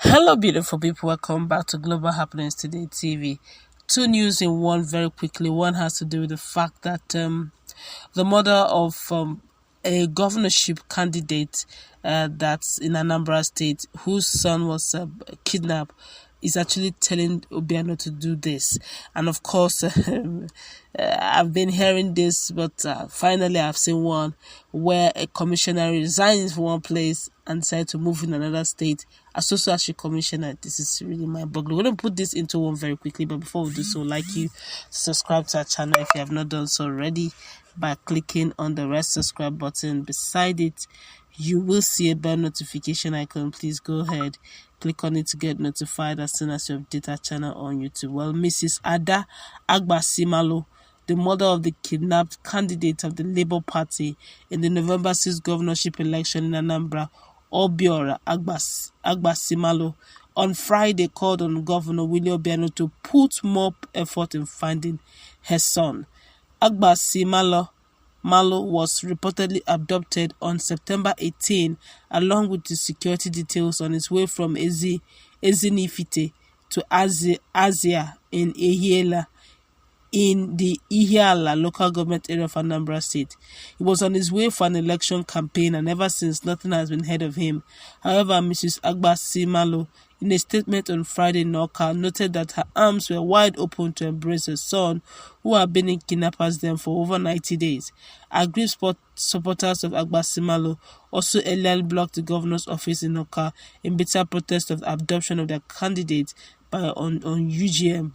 Hello, beautiful people. Welcome back to Global Happenings Today TV. Two news in one very quickly. One has to do with the fact that the mother of a governorship candidate that's in Anambra State, whose son was kidnapped, is actually telling Obiano to do this. And of course, I've been hearing this, but finally I've seen one where a commissioner resigns from one place and decided to move in another state as also as a commissioner. This is really mind-boggling. We're going to put this into one very quickly, but before we do so, like you, subscribe to our channel if you have not done so already by clicking on the red subscribe button. Beside it, you will see a bell notification icon. Please go ahead, click on it to get notified as soon as you update our channel on YouTube. Well, Mrs. Ada Agbasimalo, the mother of the kidnapped candidate of the Labour Party in the November 6th governorship election in Anambra, Obiano Agbasimalo, on Friday called on Governor Willie Obiano to put more effort in finding her son. Agbasimalo was reportedly abducted on September 18 along with the security details on his way from Ezinifite to Azia in Ehiela, in the Ihiala local government area of Anambra State. He was on his way for an election campaign, and ever since nothing has been heard of him. However, Mrs. Agbasimalo, in a statement on Friday in Awka, noted that her arms were wide open to embrace her son, who had been in kidnappers' den for over 90 days. Aggrieved supporters of Agbasimalo also earlier blocked the governor's office in Awka in bitter protest of the abduction of their candidate by UGM.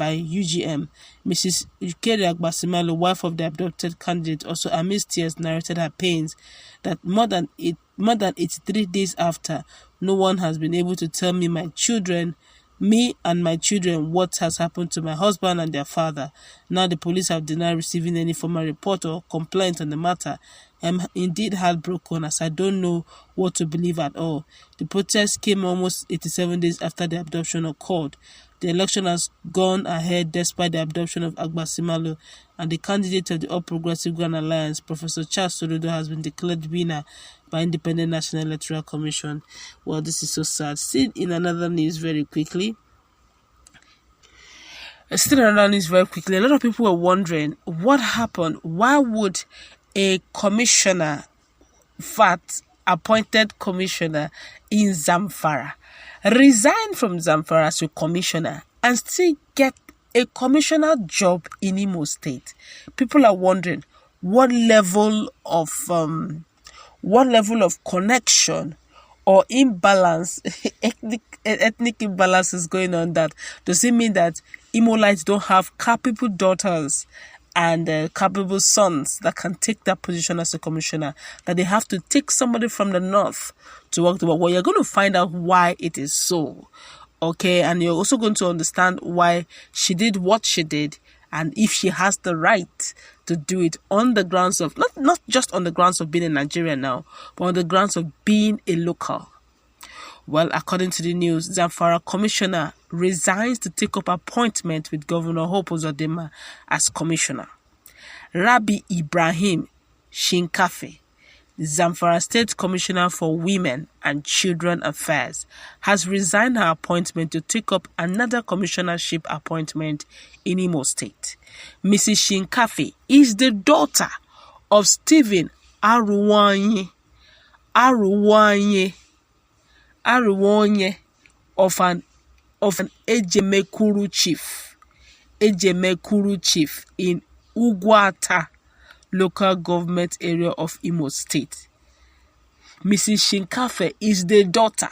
Mrs. Ukeri Agbasimalo, wife of the abducted candidate, also amidst tears narrated her pains that more than 83 days after, no one has been able to tell me and my children what has happened to my husband and their father. Now the police have denied receiving any formal report or complaint on the matter. I'm indeed heartbroken, as I don't know what to believe at all. The protest came almost 87 days after the abduction occurred. The election has gone ahead despite the abduction of Agbasimalo, and the candidate of the All Progressive Grand Alliance, Professor Charles Soludo, has been declared winner by Independent National Electoral Commission. Well, this is so sad. Still in another news very quickly. A lot of people were wondering what happened. Why would a commissioner, appointed commissioner in Zamfara, resign from Zamfara as a commissioner and still get a commissioner job in Imo State? People are wondering what level of connection or imbalance, ethnic imbalance is going on. That does it mean that Imolites don't have capable daughters and capable sons that can take that position as a commissioner, that they have to take somebody from the north to work the work? Well, you're going to find out why it is so, okay? And you're also going to understand why she did what she did, and if she has the right to do it on the grounds of, not just on the grounds of being in Nigeria now, but on the grounds of being a local. Well, according to the news, Zamfara commissioner resigns to take up appointment with Governor Uzodinma as commissioner. Rabbi Ibrahim Shinkafe, the Zamfara State Commissioner for Women and Children Affairs, has resigned her appointment to take up another commissionership appointment in Imo State. Mrs. Shinkafe is the daughter of Stephen Aruwanye of an Ejemekuru chief in Ugwata local government area of Imo State. Mrs. Shinkafe is the daughter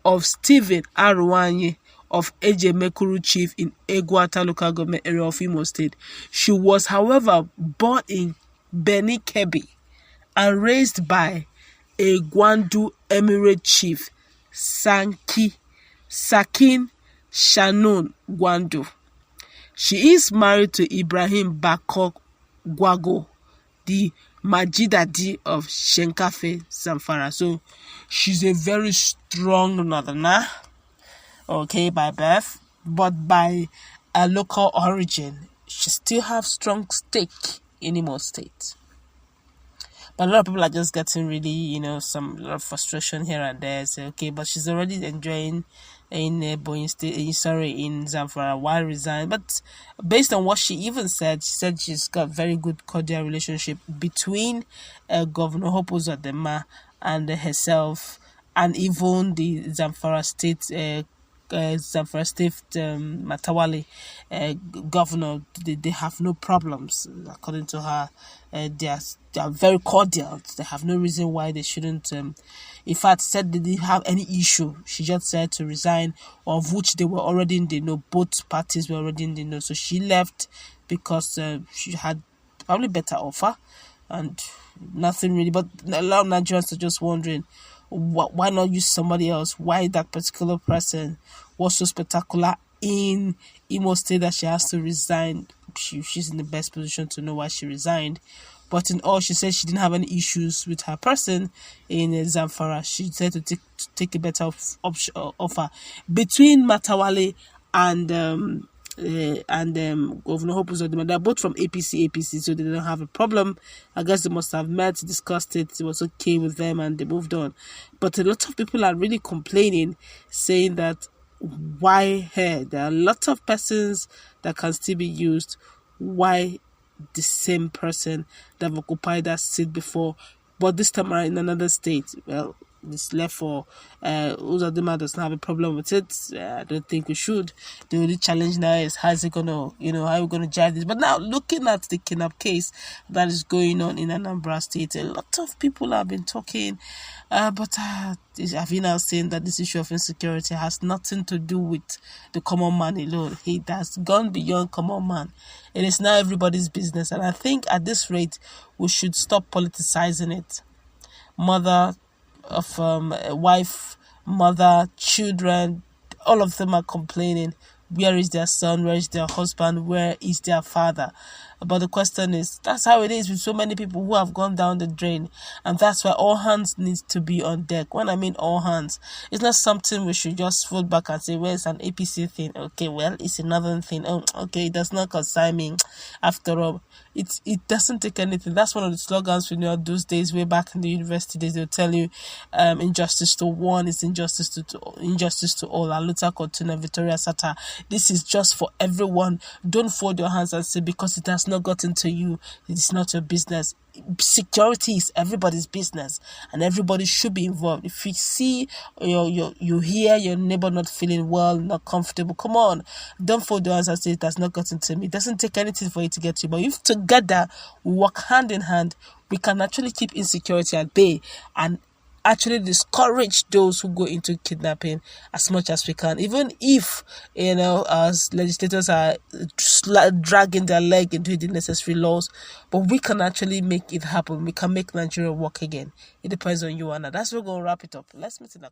of Stephen Aruwanye of Ejemekuru chief in Ugwata local government area of Imo State. She was, however, born in Beni Kebbi and raised by a Gwandu Emirate chief, Sakin Shannon Gwandu. She is married to Ibrahim Bako Gwago, the Majidadi of Shinkafe, Zamfara. So she's a very strong northerner, okay, by birth, but by a local origin, she still has strong stake in Imo State. But a lot of people are just getting really, some lot of frustration here and there. Say, okay, but she's already enjoying in Boeing State, sorry, in Zamfara. Why resign? But based on what she even said, she said she's got very good cordial relationship between Governor Uzodinma and herself, and even the Zamfara State. Zamfara State Matawali governor, they have no problems according to her. They are very cordial. They have no reason why they shouldn't. In fact, said they didn't have any issue. She just said to resign, of which they were already in the know. Both parties were already in the know. So she left because she had probably better offer, and nothing really. But a lot of Nigerians are just wondering, why not use somebody else? Why that particular person was so spectacular in Imo State that she has to resign? She's in the best position to know why she resigned. But in all, she said she didn't have any issues with her person in Zamfara. She said to take a better offer between Matawale and Governor Uzodinma. They're both from APC, so they don't have a problem. I guess they must have met, discussed it was okay with them, and they moved on. But a lot of people are really complaining, saying that why her? There are a lot of persons that can still be used. Why the same person that have occupied that seat before, but this time around in another state? Well, it's left for Uzodinma doesn't have a problem with it. I don't think we should. The only challenge now is how are we gonna drive this? But now looking at the kidnap case that is going on in Anambra State, a lot of people have been talking, but have you now seen that this issue of insecurity has nothing to do with the common man alone? It has gone beyond common man. It is now everybody's business, and I think at this rate we should stop politicizing it. Mother of a wife, mother, children, all of them are complaining. Where is their son? Where is their husband? Where is their father? But the question is, that's how it is with so many people who have gone down the drain. And that's why all hands need to be on deck. When I mean all hands, it's not something we should just fall back and say, well, it's an APC thing. Okay, well, it's another thing. Oh, okay, it does not concern me. After all, it doesn't take anything. That's one of the slogans we know those days, way back in the university days. They'll tell you, injustice to one is injustice to all. Aluta Kotuna, Victoria Sata. This is just for everyone. Don't fold your hands and say, because it has not gotten to you, it is not your business. Security is everybody's business, and everybody should be involved. If you see you hear your neighbor not feeling well, not comfortable, come on, don't fold your hands and say it has not gotten to me. It doesn't take anything for it to get to you. But if together we work hand in hand, we can actually keep insecurity at bay and actually discourage those who go into kidnapping as much as we can, even if as legislators are dragging their leg into the necessary laws. But we can actually make it happen. We can make Nigeria work again. It depends on you, Anna. That's where we're going to wrap it up. Let's meet in a